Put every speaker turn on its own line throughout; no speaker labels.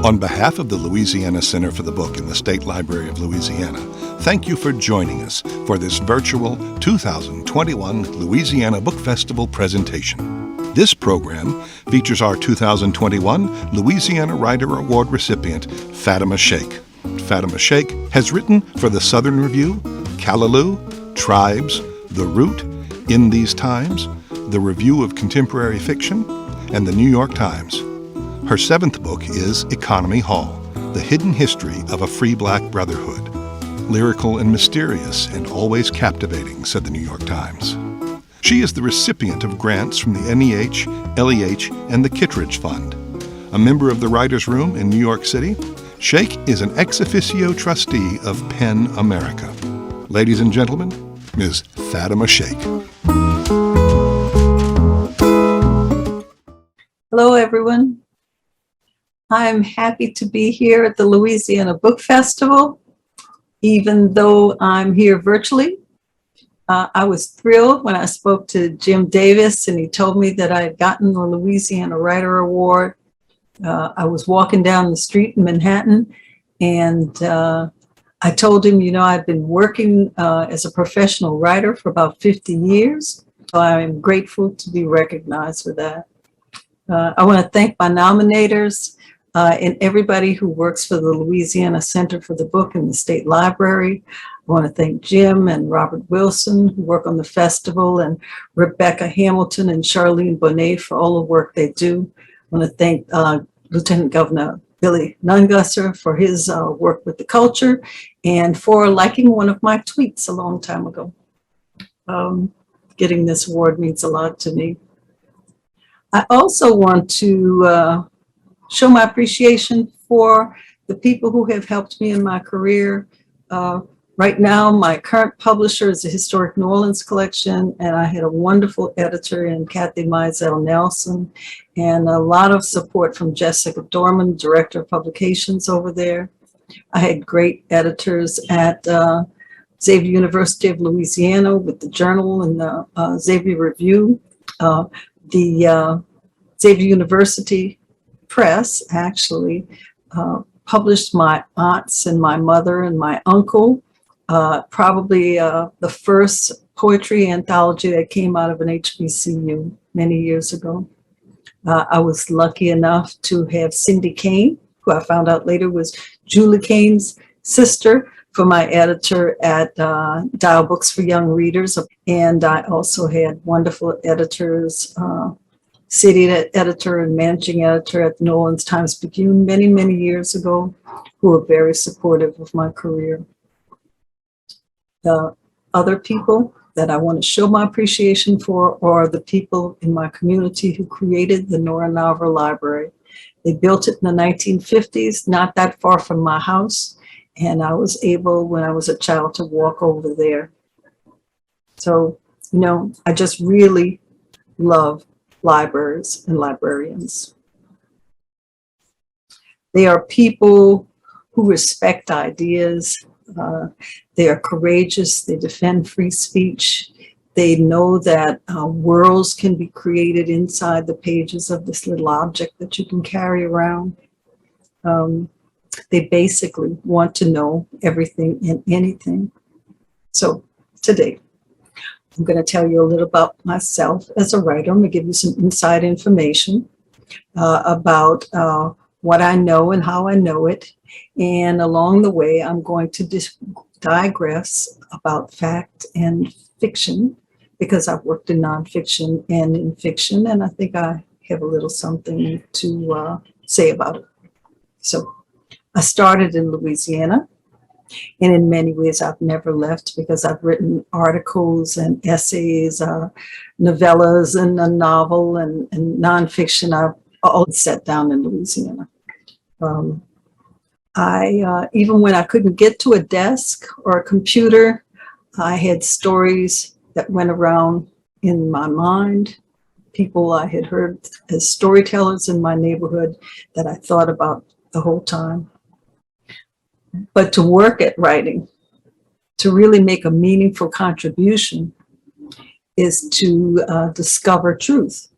On behalf of the Louisiana Center for the Book in the State Library of Louisiana, thank you for joining us for this virtual 2021 Louisiana Book Festival presentation. This program features our 2021 Louisiana Writer Award recipient, Fatima Shaik. Fatima Shaik has written for the Southern Review, Callaloo, Tribes, The Root, In These Times, the Review of Contemporary Fiction, and the New York Times. Her seventh book is Economy Hall, The Hidden History of a Free Black Brotherhood. Lyrical and mysterious and always captivating, said the New York Times. She is the recipient of grants from the NEH, LEH, and the Kittredge Fund. A member of the Writers' Room in New York City, Shaik is an ex officio trustee of PEN America. Ladies and gentlemen, Ms. Fatima Shaik.
Hello, everyone. I'm happy to be here at the Louisiana Book Festival, even though I'm here virtually. I was thrilled when I spoke to Jim Davis and he told me that I had gotten the Louisiana Writer Award. I was walking down the street in Manhattan and I told him, I've been working as a professional writer for about 50 years. So I'm grateful to be recognized for that. I want to thank my nominators and everybody who works for the Louisiana Center for the Book in the State Library. I want to thank Jim and Robert Wilson, who work on the festival, and Rebecca Hamilton and Charlene Bonet for all the work they do. I want to thank Lieutenant Governor Billy Nungusser for his work with the culture and for liking one of my tweets a long time ago. Getting this award means a lot to me. I also want to show my appreciation for the people who have helped me in my career. Right now, my current publisher is the Historic New Orleans Collection, and I had a wonderful editor in Kathy Mizell Nelson, and a lot of support from Jessica Dorman, Director of Publications over there. I had great editors at Xavier University of Louisiana with the Journal and the Xavier Review. The Xavier University Press actually published my aunts and my mother and my uncle, probably the first poetry anthology that came out of an HBCU many years ago. I was lucky enough to have Cindy Kane, who I found out later was Julie Kane's sister, for my editor at Dial Books for Young Readers. And I also had wonderful editors, city editor and managing editor at the New Orleans Times-Picayune many, many years ago, who were very supportive of my career. The other people that I want to show my appreciation for are the people in my community who created the Nora Narver Library. They built it in the 1950s, not that far from my house, and I was able, when I was a child, to walk over there. So, I just really love libraries and librarians. They are people who respect ideas. They are courageous. They defend free speech. They know that worlds can be created inside the pages of this little object that you can carry around. They basically want to know everything and anything. So today, I'm going to tell you a little about myself as a writer. I'm going to give you some inside information about what I know and how I know it. And along the way, I'm going to digress about fact and fiction, because I've worked in nonfiction and in fiction, and I think I have a little something to say about it. So I started in Louisiana. And in many ways, I've never left, because I've written articles and essays, novellas and a novel and nonfiction. I've all sat down in Louisiana. Even when I couldn't get to a desk or a computer, I had stories that went around in my mind, people I had heard as storytellers in my neighborhood that I thought about the whole time. But to work at writing, to really make a meaningful contribution, is to discover truth.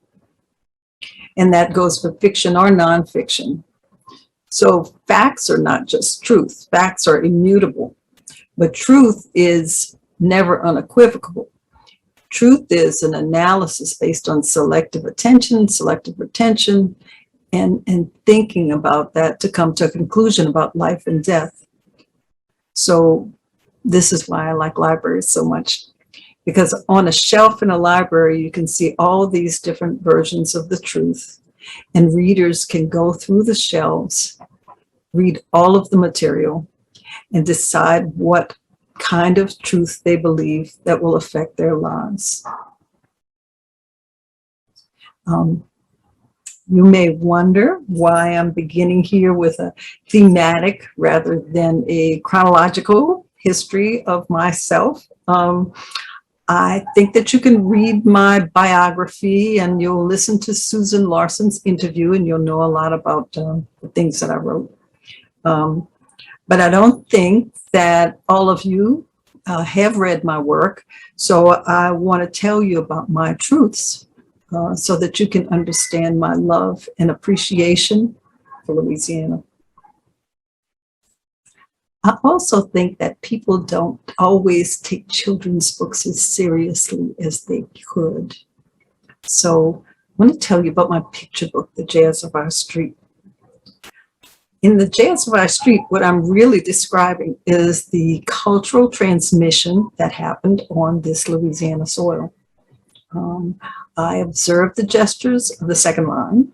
And that goes for fiction or nonfiction. So facts are not just truth. Facts are immutable, but truth is never unequivocal. Truth is an analysis based on selective attention, selective retention, and thinking about that to come to a conclusion about life and death. So this is why I like libraries so much, because on a shelf in a library, you can see all these different versions of the truth, and readers can go through the shelves, read all of the material, and decide what kind of truth they believe that will affect their lives. You may wonder why I'm beginning here with a thematic rather than a chronological history of myself. I think that you can read my biography and you'll listen to Susan Larson's interview and you'll know a lot about the things that I wrote. But I don't think that all of you have read my work, so I want to tell you about my truths so that you can understand my love and appreciation for Louisiana. I also think that people don't always take children's books as seriously as they could. So I want to tell you about my picture book, The Jazz of Our Street. In The Jazz of Our Street, what I'm really describing is the cultural transmission that happened on this Louisiana soil. I observed the gestures of the second line,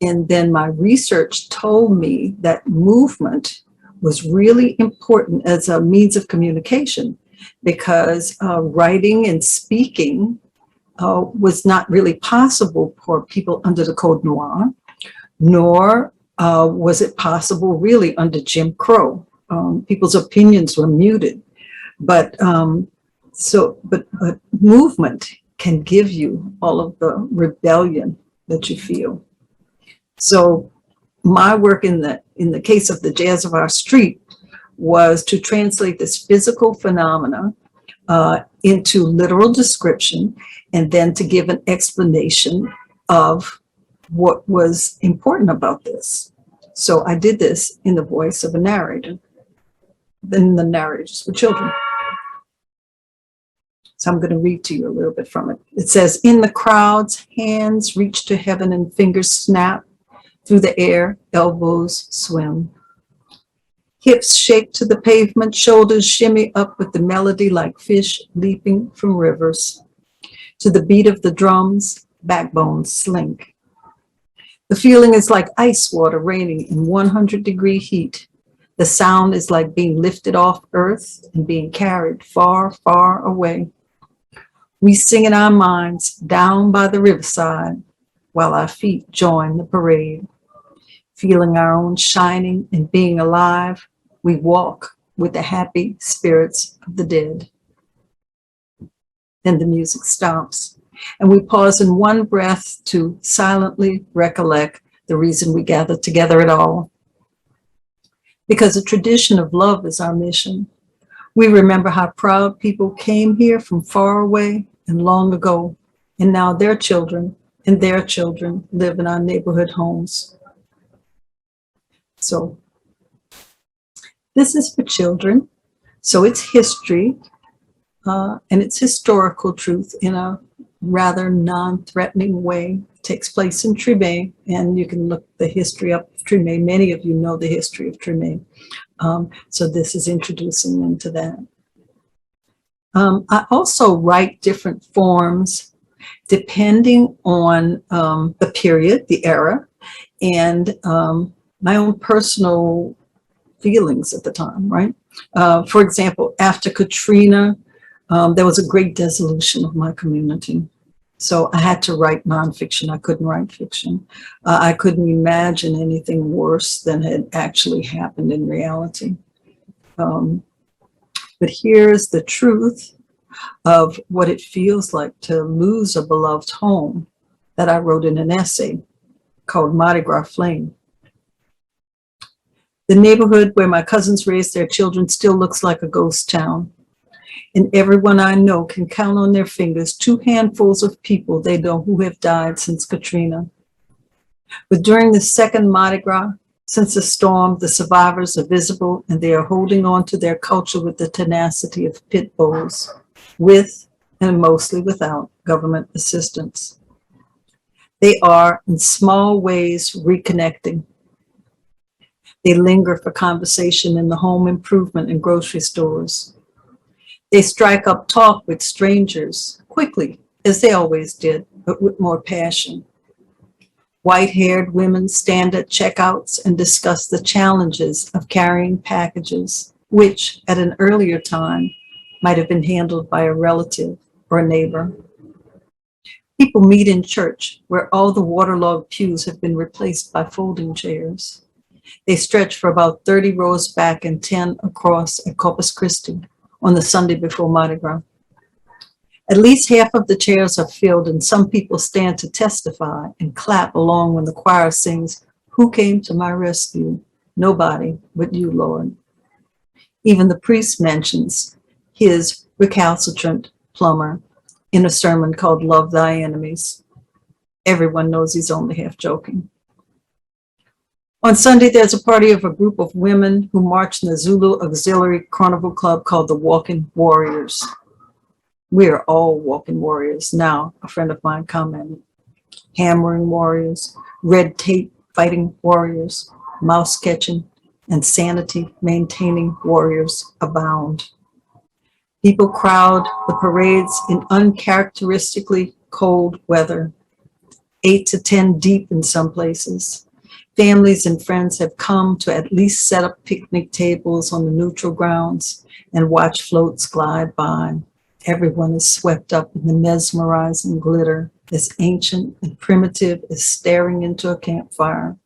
and then my research told me that movement was really important as a means of communication, because writing and speaking was not really possible for people under the Code Noir, nor was it possible really under Jim Crow. People's opinions were muted, but movement can give you all of the rebellion that you feel. So my work in the case of The Jazz of Our Street was to translate this physical phenomena into literal description, and then to give an explanation of what was important about this. So I did this in the voice of a narrator. Then the narrators were children. So I'm going to read to you a little bit from it. It says, in the crowds, hands reach to heaven and fingers snap. Through the air, elbows swim. Hips shake to the pavement, shoulders shimmy up with the melody like fish leaping from rivers. To the beat of the drums, backbones slink. The feeling is like ice water raining in 100-degree heat. The sound is like being lifted off earth and being carried far, far away. We sing in our minds down by the riverside while our feet join the parade. Feeling our own shining and being alive, we walk with the happy spirits of the dead. Then the music stops, and we pause in one breath to silently recollect the reason we gather together at all. Because a tradition of love is our mission. We remember how proud people came here from far away and long ago, and now their children and their children live in our neighborhood homes. So this is for children. So it's history, and it's historical truth in a rather non-threatening way. It takes place in Treme, and you can look the history up of Treme. Many of you know the history of Treme. So this is introducing them to that. I also write different forms depending on the period, the era, and my own personal feelings at the time, right? For example, after Katrina, there was a great dissolution of my community. So I had to write nonfiction. I couldn't write fiction. I couldn't imagine anything worse than had actually happened in reality. But here's the truth of what it feels like to lose a beloved home that I wrote in an essay called Mardi Gras Flame. The neighborhood where my cousins raised their children still looks like a ghost town. And everyone I know can count on their fingers 2 handfuls of people they know who have died since Katrina. But during the second Mardi Gras, Since the storm, the survivors are visible and they are holding on to their culture with the tenacity of pit bulls, with and mostly without government assistance. They are, in small ways, reconnecting. They linger for conversation in the home improvement and grocery stores. They strike up talk with strangers quickly, as they always did, but with more passion. White-haired women stand at checkouts and discuss the challenges of carrying packages, which at an earlier time might have been handled by a relative or a neighbor. People meet in church, where all the waterlogged pews have been replaced by folding chairs. They stretch for about 30 rows back and 10 across at Corpus Christi on the Sunday before Mardi Gras. At least half of the chairs are filled, and some people stand to testify and clap along when the choir sings, "Who came to my rescue? Nobody but you, Lord." Even the priest mentions his recalcitrant plumber in a sermon called "Love Thy Enemies." Everyone knows he's only half joking. On Sunday, there's a party of a group of women who march in the Zulu Auxiliary Carnival Club called the Walking Warriors. We are all walking warriors now, a friend of mine commented. Hammering warriors, red tape fighting warriors, mouse catching, and sanity maintaining warriors abound. People crowd the parades in uncharacteristically cold weather, 8 to 10 deep in some places. Families and friends have come to at least set up picnic tables on the neutral grounds and watch floats glide by. Everyone is swept up in the mesmerizing glitter, as ancient and primitive as staring into a campfire.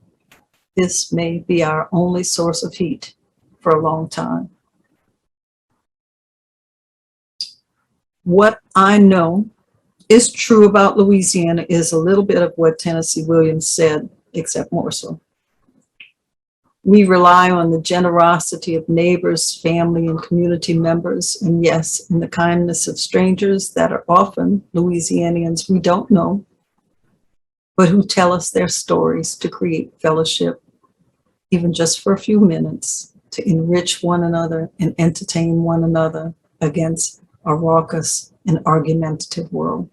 This may be our only source of heat for a long time. What I know is true about Louisiana is a little bit of what Tennessee Williams said, except more so. We rely on the generosity of neighbors, family, and community members, and yes, in the kindness of strangers that are often Louisianians we don't know, but who tell us their stories to create fellowship, even just for a few minutes, to enrich one another and entertain one another against a raucous and argumentative world.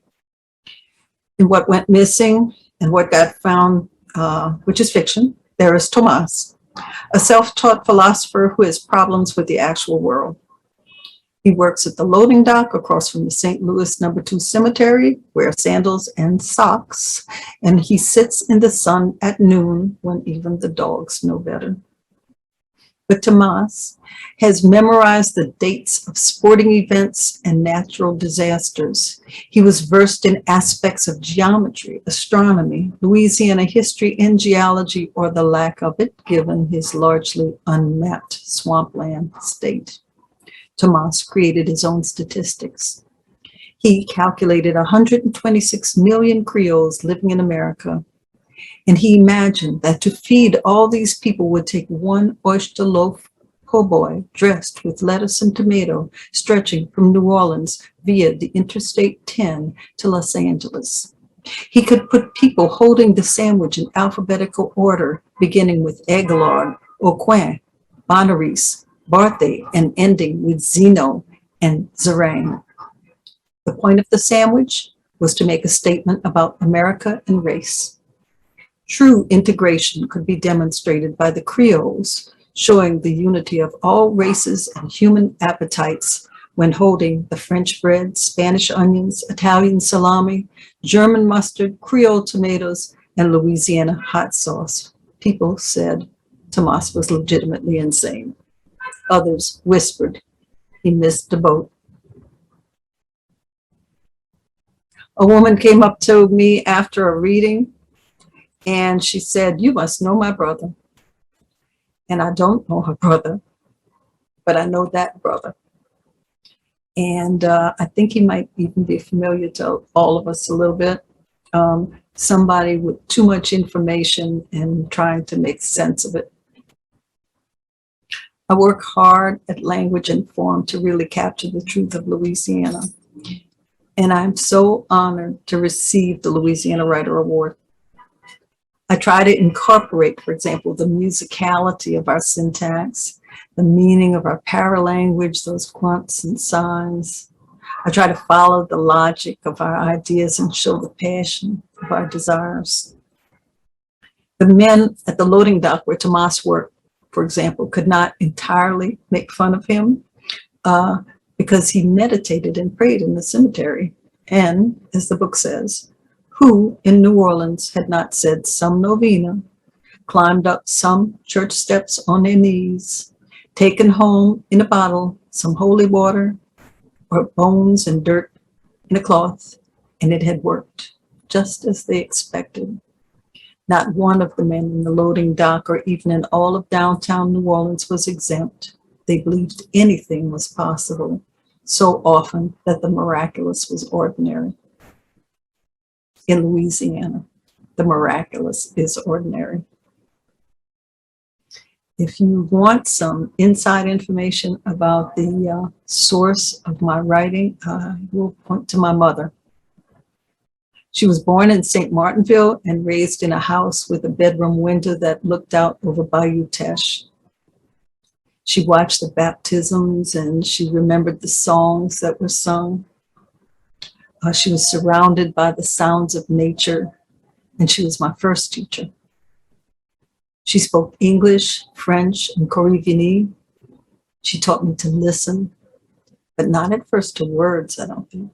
And what went missing and what got found, which is fiction, there is Tomas, a self-taught philosopher who has problems with the actual world. He works at the loading dock across from the St. Louis No. 2 Cemetery, wears sandals and socks, and he sits in the sun at noon when even the dogs know better. But Tomas has memorized the dates of sporting events and natural disasters. He was versed in aspects of geometry, astronomy, Louisiana history, and geology, or the lack of it, given his largely unmapped swampland state. Tomas created his own statistics. He calculated 126 million Creoles living in America. And he imagined that to feed all these people would take one oyster loaf po' boy dressed with lettuce and tomato, stretching from New Orleans via the Interstate 10 to Los Angeles. He could put people holding the sandwich in alphabetical order, beginning with Aguilar, Aucoin, Bonaris, Barthe, and ending with Zeno and Zerang. The point of the sandwich was to make a statement about America and race. True integration could be demonstrated by the Creoles, showing the unity of all races and human appetites when holding the French bread, Spanish onions, Italian salami, German mustard, Creole tomatoes, and Louisiana hot sauce. People said Tomas was legitimately insane. Others whispered he missed the boat. A woman came up to me after a reading, and she said, "You must know my brother." And I don't know her brother, but I know that brother. And I think he might even be familiar to all of us a little bit. Somebody with too much information and trying to make sense of it. I work hard at language and form to really capture the truth of Louisiana. And I'm so honored to receive the Louisiana Writer Award. I try try to incorporate, for example, the musicality of our syntax, the meaning of our paralanguage, those grunts and sighs. I try to follow the logic of our ideas and show the passion of our desires. The men at the loading dock where Tomas worked, for example, could not entirely make fun of him because he meditated and prayed in the cemetery. And, as the book says, who in New Orleans had not said some novena, climbed up some church steps on their knees, taken home in a bottle some holy water or bones and dirt in a cloth, and it had worked, just as they expected. Not one of the men in the loading dock or even in all of downtown New Orleans was exempt. They believed anything was possible, so often that the miraculous was ordinary. In Louisiana, the miraculous is ordinary. If you want some inside information about the source of my writing, I will point to my mother. She was born in St. Martinville and raised in a house with a bedroom window that looked out over Bayou Teche. She watched the baptisms and she remembered the songs that were sung. She was surrounded by the sounds of nature, and she was my first teacher. She spoke English, French, and Corrivini. She taught me to listen, but not at first to words, I don't think.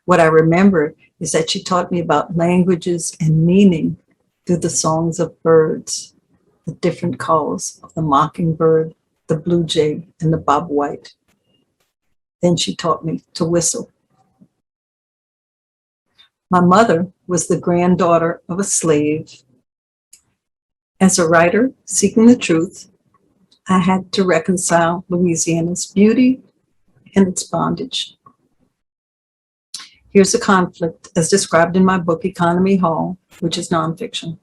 What I remember is that she taught me about languages and meaning through the songs of birds, the different calls of the mockingbird, the blue jay, and the bobwhite. Then she taught me to whistle. My mother was the granddaughter of a slave. As a writer seeking the truth, I had to reconcile Louisiana's beauty and its bondage. Here's a conflict as described in my book, Economy Hall, which is nonfiction.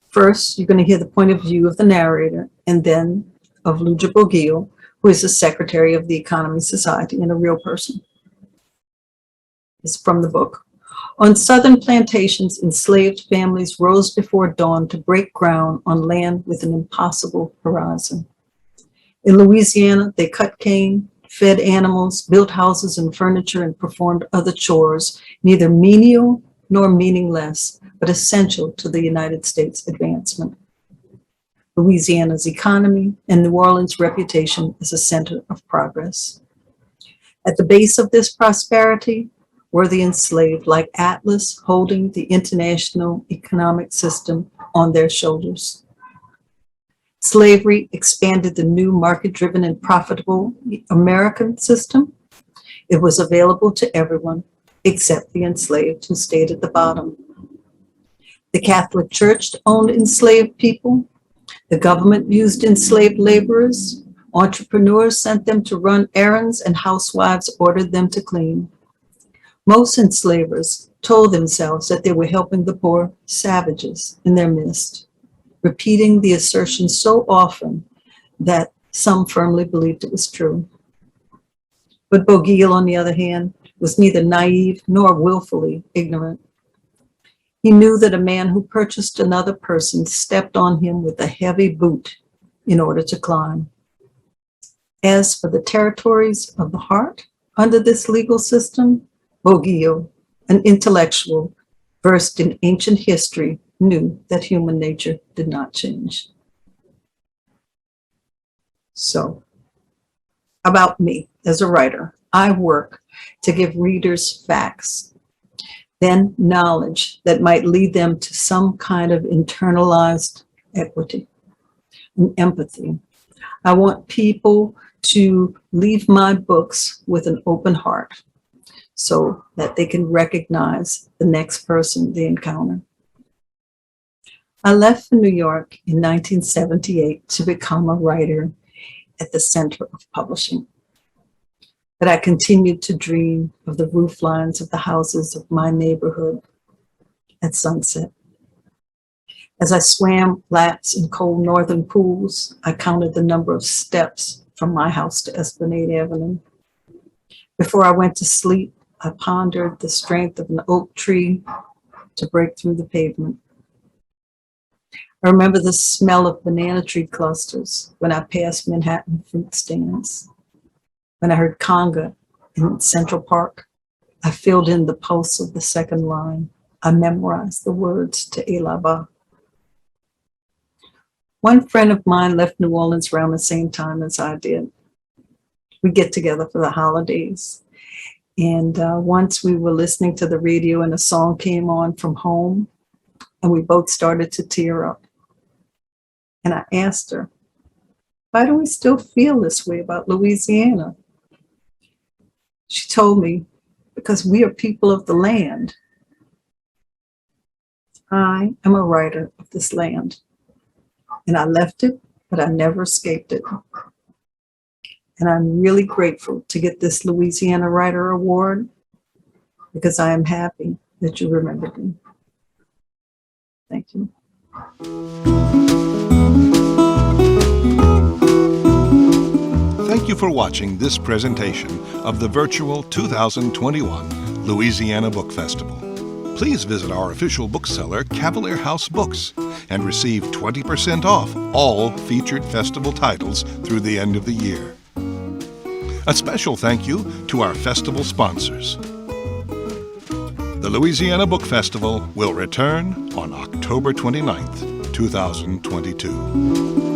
First, you're going to hear the point of view of the narrator and then of Luja Bogil, who is the secretary of the Economy Society and a real person. It's from the book. On southern plantations, enslaved families rose before dawn to break ground on land with an impossible horizon. In Louisiana, they cut cane, fed animals, built houses and furniture, and performed other chores, neither menial nor meaningless, but essential to the United States advancement. Louisiana's economy and New Orleans' reputation as a center of progress. At the base of this prosperity were the enslaved, like Atlas, holding the international economic system on their shoulders. Slavery expanded the new market-driven and profitable American system. It was available to everyone except the enslaved who stayed at the bottom. The Catholic Church owned enslaved people. The government used enslaved laborers. Entrepreneurs sent them to run errands, and housewives ordered them to clean. Most enslavers told themselves that they were helping the poor savages in their midst, repeating the assertion so often that some firmly believed it was true. But Bogil, on the other hand, was neither naive nor willfully ignorant. He knew that a man who purchased another person stepped on him with a heavy boot in order to climb. As for the territories of the heart under this legal system, Bogil, an intellectual versed in ancient history, knew that human nature did not change. So, about me as a writer, I work to give readers facts, then knowledge that might lead them to some kind of internalized equity and empathy. I want people to leave my books with an open heart so that they can recognize the next person they encounter. I left for New York in 1978 to become a writer at the center of publishing. But I continued to dream of the roof lines of the houses of my neighborhood at sunset. As I swam laps in cold northern pools, I counted the number of steps from my house to Esplanade Avenue. Before I went to sleep, I pondered the strength of an oak tree to break through the pavement. I remember the smell of banana tree clusters when I passed Manhattan fruit stands. When I heard conga in Central Park, I filled in the posts of the second line. I memorized the words to Elaba. One friend of mine left New Orleans around the same time as I did. We get together for the holidays. And once we were listening to the radio and a song came on from home, and we both started to tear up. And I asked her, why do we still feel this way about Louisiana? She told me, because we are people of the land. I am a writer of this land. And I left it, but I never escaped it. And I'm really grateful to get this Louisiana Writer Award because I am happy that you remembered me. Thank you.
Thank you for watching this presentation of the virtual 2021 Louisiana Book Festival. Please visit our official bookseller, Cavalier House Books, and receive 20% off all featured festival titles through the end of the year. A special thank you to our festival sponsors. The Louisiana Book Festival will return on October 29th, 2022.